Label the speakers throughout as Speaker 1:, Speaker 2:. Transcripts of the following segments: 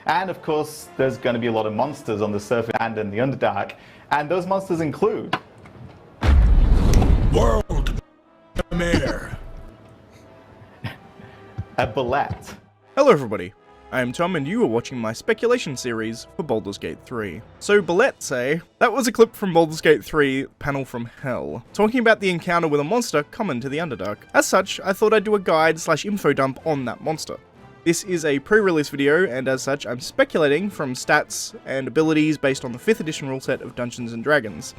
Speaker 1: And of course, there's going to be a lot of monsters on the surface and in the Underdark. And those monsters include...
Speaker 2: World premiere.
Speaker 1: A Bulette.
Speaker 3: Hello everybody, I am Tom and you are watching my speculation series for Baldur's Gate 3. So Bulette, that was a clip from Baldur's Gate 3 Panel from Hell, talking about the encounter with a monster common to the Underdark. As such, I thought I'd do a guide / info dump on that monster. This is a pre-release video, and as such, I'm speculating from stats and abilities based on the 5th edition rule set of Dungeons & Dragons.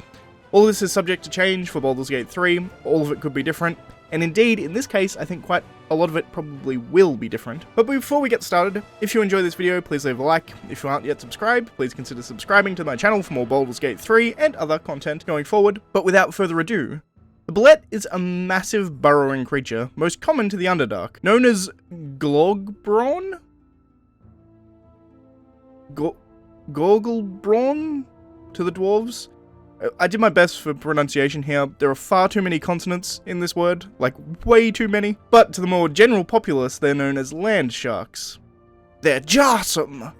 Speaker 3: All of this is subject to change for Baldur's Gate 3, all of it could be different, and indeed, in this case, I think quite a lot of it probably will be different. But before we get started, if you enjoy this video, please leave a like. If you aren't yet subscribed, please consider subscribing to my channel for more Baldur's Gate 3 and other content going forward. But without further ado, the Bulette is a massive burrowing creature, most common to the Underdark, known as Glogbron? Gorglebron to the dwarves? I did my best for pronunciation here. There are far too many consonants in this word, like way too many. But to the more general populace, they're known as land sharks. They're jawsome!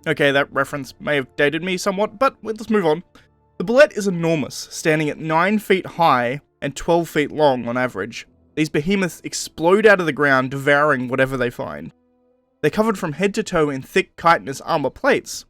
Speaker 3: Okay, that reference may have dated me somewhat, but let's move on. The Bulette is enormous, standing at 9 feet high and 12 feet long on average. These behemoths explode out of the ground, devouring whatever they find. They're covered from head to toe in thick chitinous armor plates.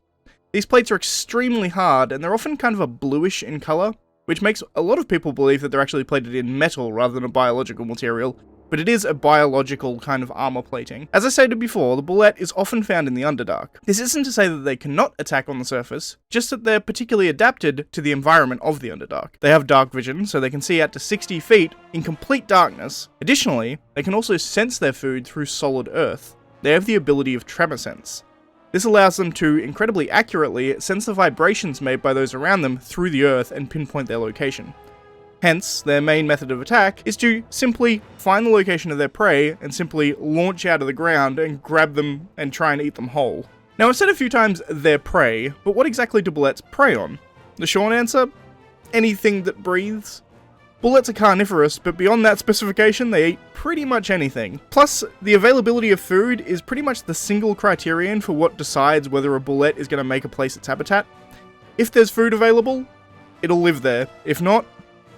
Speaker 3: These plates are extremely hard, and they're often kind of a bluish in colour, which makes a lot of people believe that they're actually plated in metal rather than a biological material, but it is a biological kind of armor plating. As I stated before, the Bulette is often found in the Underdark. This isn't to say that they cannot attack on the surface, just that they're particularly adapted to the environment of the Underdark. They have dark vision, so they can see out to 60 feet in complete darkness. Additionally, they can also sense their food through solid earth. They have the ability of tremor sense. This allows them to incredibly accurately sense the vibrations made by those around them through the earth and pinpoint their location. Hence, their main method of attack is to simply find the location of their prey and simply launch out of the ground and grab them and try and eat them whole. Now, I've said a few times their prey, but what exactly do Bulettes prey on? The short answer? Anything that breathes. Bulettes are carnivorous, but beyond that specification, they eat pretty much anything. Plus, the availability of food is pretty much the single criterion for what decides whether a Bulette is going to make a place its habitat. If there's food available, it'll live there. If not,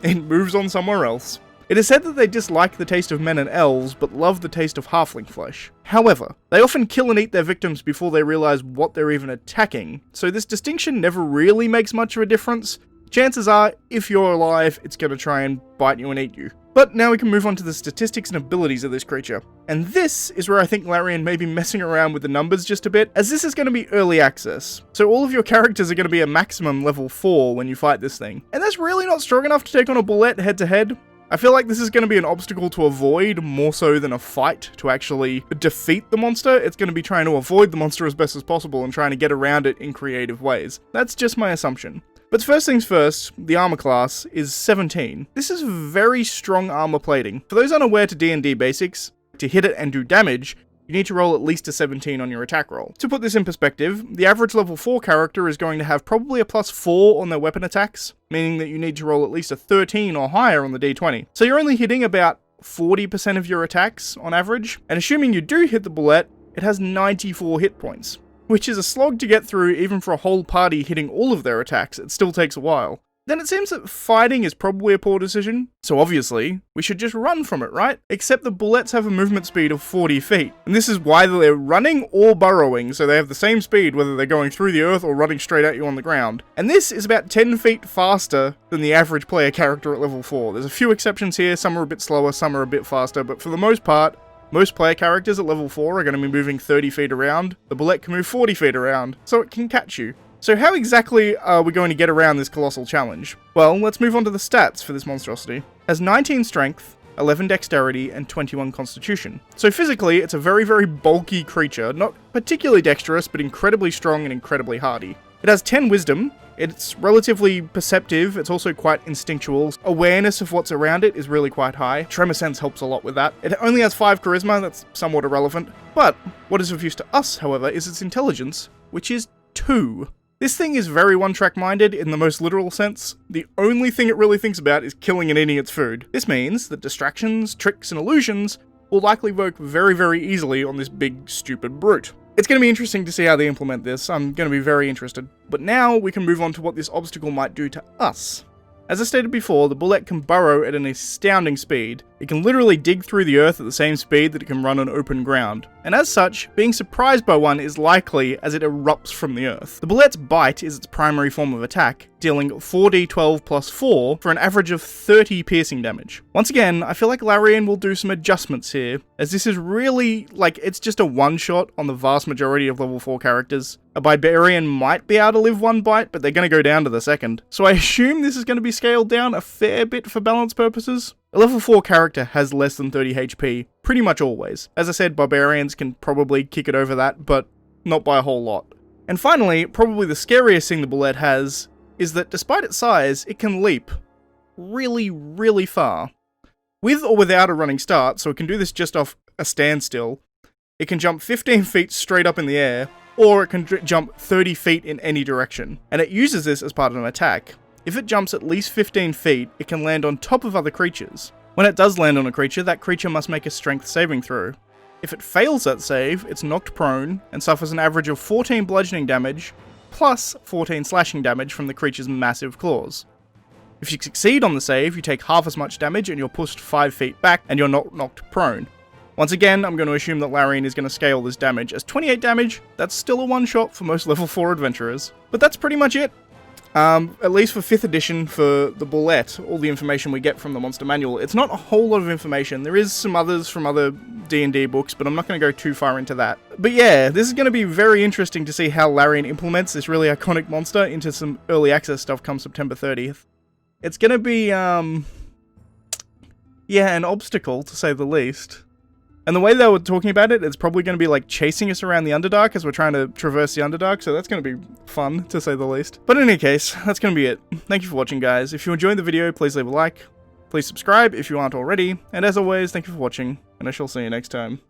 Speaker 3: it moves on somewhere else. It is said that they dislike the taste of men and elves, but love the taste of halfling flesh. However, they often kill and eat their victims before they realise what they're even attacking, so this distinction never really makes much of a difference. Chances are, if you're alive, it's going to try and bite you and eat you. But now we can move on to the statistics and abilities of this creature. And this is where I think Larian may be messing around with the numbers just a bit, as this is going to be early access. So all of your characters are going to be a maximum level 4 when you fight this thing. And that's really not strong enough to take on a Bulette head to head. I feel like this is going to be an obstacle to avoid more so than a fight to actually defeat the monster. It's going to be trying to avoid the monster as best as possible and trying to get around it in creative ways. That's just my assumption. But first things first, the armor class is 17. This is very strong armor plating. For those unaware to D&D basics, to hit it and do damage, you need to roll at least a 17 on your attack roll. To put this in perspective, the average level 4 character is going to have probably a +4 on their weapon attacks, meaning that you need to roll at least a 13 or higher on the d20. So you're only hitting about 40% of your attacks on average, and assuming you do hit the Bulette, it has 94 hit points. Which is a slog to get through even for a whole party hitting all of their attacks. It still takes a while. Then it seems that fighting is probably a poor decision, so obviously, we should just run from it, right? Except the Bulettes have a movement speed of 40 feet, and this is why they're running or burrowing, so they have the same speed whether they're going through the earth or running straight at you on the ground. And this is about 10 feet faster than the average player character at level 4. There's a few exceptions here, some are a bit slower, some are a bit faster, but for the most part, most player characters at level 4 are going to be moving 30 feet around. The Bulette can move 40 feet around, so it can catch you. So how exactly are we going to get around this colossal challenge? Well, let's move on to the stats for this monstrosity. It has 19 strength, 11 dexterity, and 21 constitution. So physically, it's a very, very bulky creature, not particularly dexterous, but incredibly strong and incredibly hardy. It has 10 wisdom, it's relatively perceptive, it's also quite instinctual. Awareness of what's around it is really quite high. Tremor sense helps a lot with that. It only has 5 charisma, that's somewhat irrelevant. But what is of use to us, however, is its intelligence, which is 2. This thing is very one-track minded in the most literal sense. The only thing it really thinks about is killing and eating its food. This means that distractions, tricks, and illusions will likely work very, very easily on this big, stupid brute. It's going to be interesting to see how they implement this. I'm going to be very interested. But now we can move on to what this obstacle might do to us. As I stated before, the Bulette can burrow at an astounding speed. It can literally dig through the earth at the same speed that it can run on open ground. And as such, being surprised by one is likely as it erupts from the earth. The Bulette's bite is its primary form of attack, dealing 4d12 plus 4 for an average of 30 piercing damage. Once again, I feel like Larian will do some adjustments here, as this is really, it's just a one-shot on the vast majority of level 4 characters. A Barbarian might be able to live one bite, but they're going to go down to the second. So I assume this is going to be scaled down a fair bit for balance purposes. A level 4 character has less than 30 HP, pretty much always. As I said, Barbarians can probably kick it over that, but not by a whole lot. And finally, probably the scariest thing the Bulette has is that despite its size, it can leap really, really far. With or without a running start, so it can do this just off a standstill, it can jump 15 feet straight up in the air, or it can jump 30 feet in any direction. And it uses this as part of an attack. If it jumps at least 15 feet, it can land on top of other creatures. When it does land on a creature, that creature must make a strength saving throw. If it fails that save, it's knocked prone and suffers an average of 14 bludgeoning damage, plus 14 slashing damage from the creature's massive claws. If you succeed on the save, you take half as much damage and you're pushed 5 feet back and you're not knocked prone. Once again, I'm going to assume that Larian is going to scale this damage as 28 damage. That's still a one-shot for most level 4 adventurers. But that's pretty much it. At least for 5th edition for the Bulette, all the information we get from the monster manual, it's not a whole lot of information. There is some others from other D&D books, but I'm not going to go too far into that. But yeah, this is going to be very interesting to see how Larian implements this really iconic monster into some early access stuff come September 30th. It's going to be, an obstacle, to say the least. And the way they were talking about it, it's probably going to be chasing us around the Underdark as we're trying to traverse the Underdark, so that's going to be fun, to say the least. But in any case, that's going to be it. Thank you for watching, guys. If you enjoyed the video, please leave a like. Please subscribe if you aren't already. And as always, thank you for watching, and I shall see you next time.